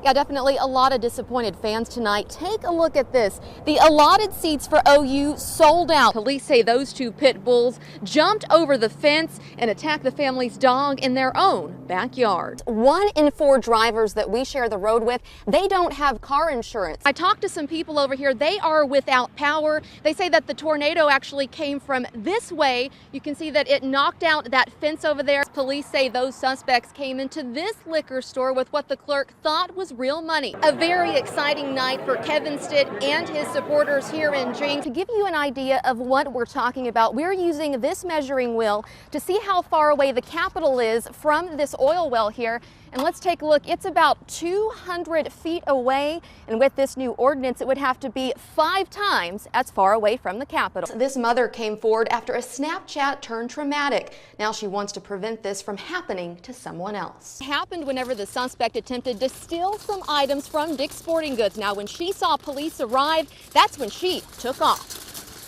Yeah, definitely a lot of disappointed fans tonight. Take a look at this. The allotted seats for OU sold out. Police say those two pit bulls jumped over the fence and attacked the family's dog in their own backyard. 1 in 4 drivers that we share the road with, they don't have car insurance. I talked to some people over here. They are without power. They say that the tornado actually came from this way. You can see that it knocked out that fence over there. Police say those suspects came into this liquor store with what the clerk thought was real money. A very exciting night for Kevin Stitt and his supporters here in Jenks. To give you an idea of what we're talking about, we're using this measuring wheel to see how far away the Capitol is from this oil well here. And let's take a look. It's about 200 feet away. And with this new ordinance, it would have to be 5 times as far away from the Capitol. This mother came forward after a Snapchat turned traumatic. Now she wants to prevent this from happening to someone else. It happened whenever the suspect attempted to steal some items from Dick's Sporting Goods. Now, when she saw police arrive, that's when she took off.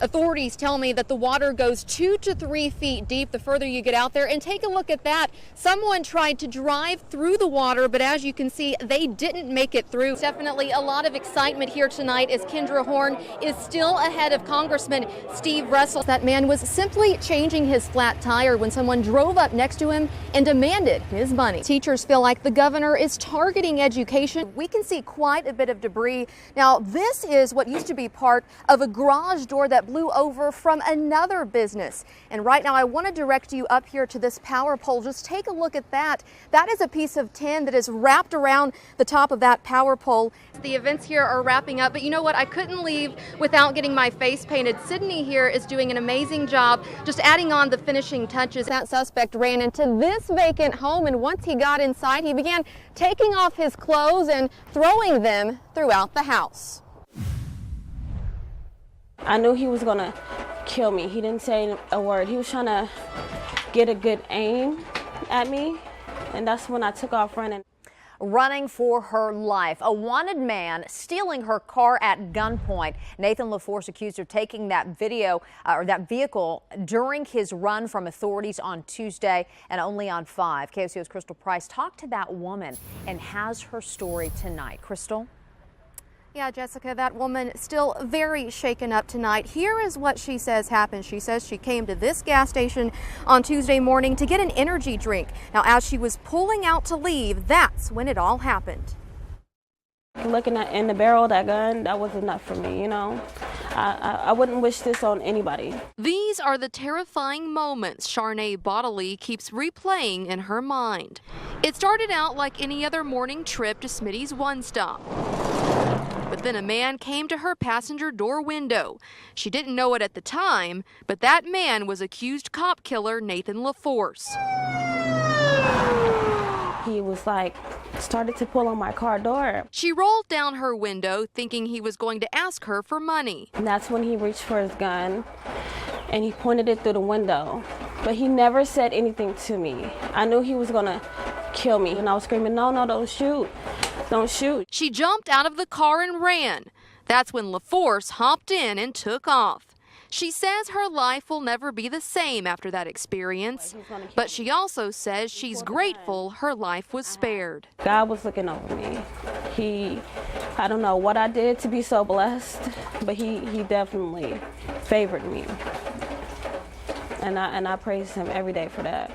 Authorities tell me that the water goes 2 to 3 feet deep the further you get out there. And take a look at that. Someone tried to drive through the water, but as you can see, they didn't make it through. It's definitely a lot of excitement here tonight as Kendra Horn is still ahead of Congressman Steve Russell. That man was simply changing his flat tire when someone drove up next to him and demanded his money. Teachers feel like the governor is targeting education. We can see quite a bit of debris. Now, this is what used to be part of a garage door that blew over from another business. And right now I want to direct you up here to this power pole. Just take a look at that. That is a piece of tin that is wrapped around the top of that power pole. The events here are wrapping up, but you know what? I couldn't leave without getting my face painted. Sydney here is doing an amazing job just adding on the finishing touches. That suspect ran into this vacant home, and once he got inside, he began taking off his clothes and throwing them throughout the house. I knew he was gonna kill me. He didn't say a word. He was trying to get a good aim at me, and that's when I took off running. Running for her life. A wanted man stealing her car at gunpoint. Nathan LaForce accused of taking that that vehicle during his run from authorities on Tuesday and only on 5. KOCO's Crystal Price talked to that woman and has her story tonight. Crystal? Yeah, Jessica, that woman still very shaken up tonight. Here is what she says happened. She says she came to this gas station on Tuesday morning to get an energy drink. Now, as she was pulling out to leave, that's when it all happened. Looking in the barrel of that gun, that was enough for me, you know. I wouldn't wish this on anybody. These are the terrifying moments Sharnae Bodily keeps replaying in her mind. It started out like any other morning trip to Smitty's One Stop. But then a man came to her passenger door window. She didn't know it at the time, but that man was accused cop killer Nathan LaForce. He was started to pull on my car door. She rolled down her window thinking he was going to ask her for money. And that's when he reached for his gun and he pointed it through the window. But he never said anything to me. I knew he was gonna kill me. And I was screaming, no, don't shoot. Don't shoot. She jumped out of the car and ran. That's when LaForce hopped in and took off. She says her life will never be the same after that experience, but she also says she's grateful her life was spared. God was looking over me. I don't know what I did to be so blessed, but he definitely favored me. And I praise him every day for that.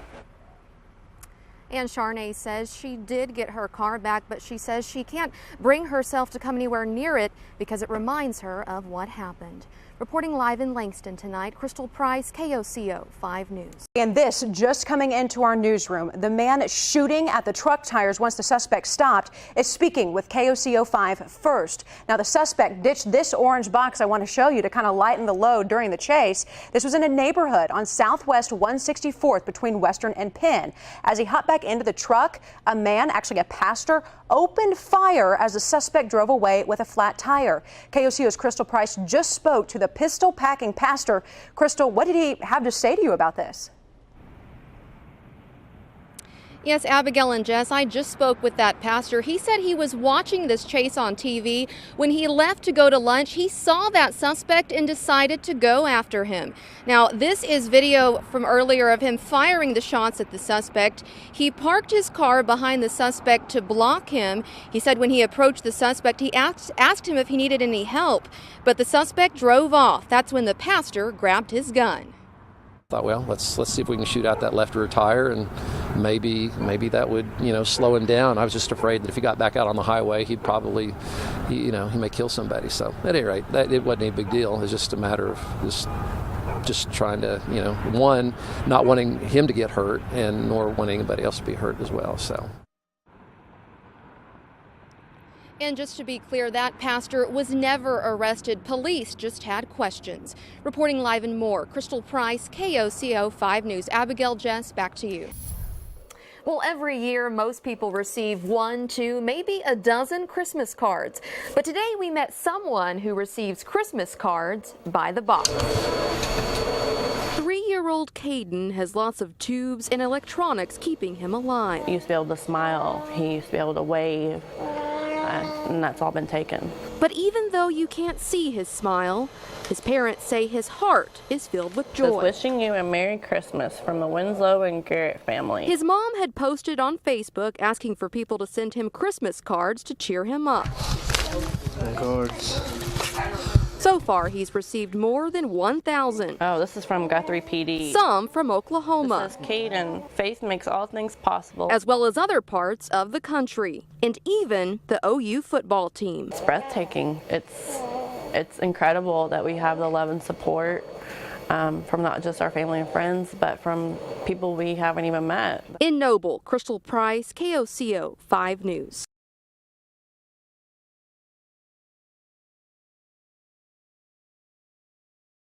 And Sharnae says she did get her car back, but she says she can't bring herself to come anywhere near it because it reminds her of what happened. Reporting live in Langston tonight, Crystal Price, KOCO 5 News. And this just coming into our newsroom. The man shooting at the truck tires once the suspect stopped is speaking with KOCO 5 first. Now, the suspect ditched this orange box I want to show you to kind of lighten the load during the chase. This was in a neighborhood on Southwest 164th between Western and Penn. As he hopped back into the truck, a man, actually a pastor, opened fire as the suspect drove away with a flat tire. KOCO's Crystal Price just spoke to the pistol-packing pastor. Crystal, what did he have to say to you about this? Yes, Abigail and Jess, I just spoke with that pastor. He said he was watching this chase on TV. When he left to go to lunch, he saw that suspect and decided to go after him. Now, this is video from earlier of him firing the shots at the suspect. He parked his car behind the suspect to block him. He said when he approached the suspect, he asked him if he needed any help, but the suspect drove off. That's when the pastor grabbed his gun. Thought, well, let's see if we can shoot out that left rear tire, and maybe that would, slow him down. I was just afraid that if he got back out on the highway, he'd probably, he may kill somebody. So at any rate, it wasn't a big deal. It was just a matter of just trying to, one, not wanting him to get hurt, and nor wanting anybody else to be hurt as well. So. And just to be clear, that pastor was never arrested. Police just had questions. Reporting live and more, Crystal Price, KOCO 5 News. Abigail, Jess, back to you. Well, every year, most people receive 1, 2, maybe a dozen Christmas cards. But today we met someone who receives Christmas cards by the box. 3-year-old Caden has lots of tubes and electronics keeping him alive. He used to be able to smile. He used to be able to wave. And that's all been taken. But even though you can't see his smile, his parents say his heart is filled with joy. Just wishing you a Merry Christmas from the Winslow and Garrett family. His mom had posted on Facebook asking for people to send him Christmas cards to cheer him up. Cards. So far, he's received more than 1,000. Oh, this is from Guthrie PD. Some from Oklahoma. This is Caden. Faith makes all things possible. As well as other parts of the country. And even the OU football team. It's breathtaking. It's incredible that we have the love and support from not just our family and friends, but from people we haven't even met. In Noble, Crystal Price, KOCO 5 News.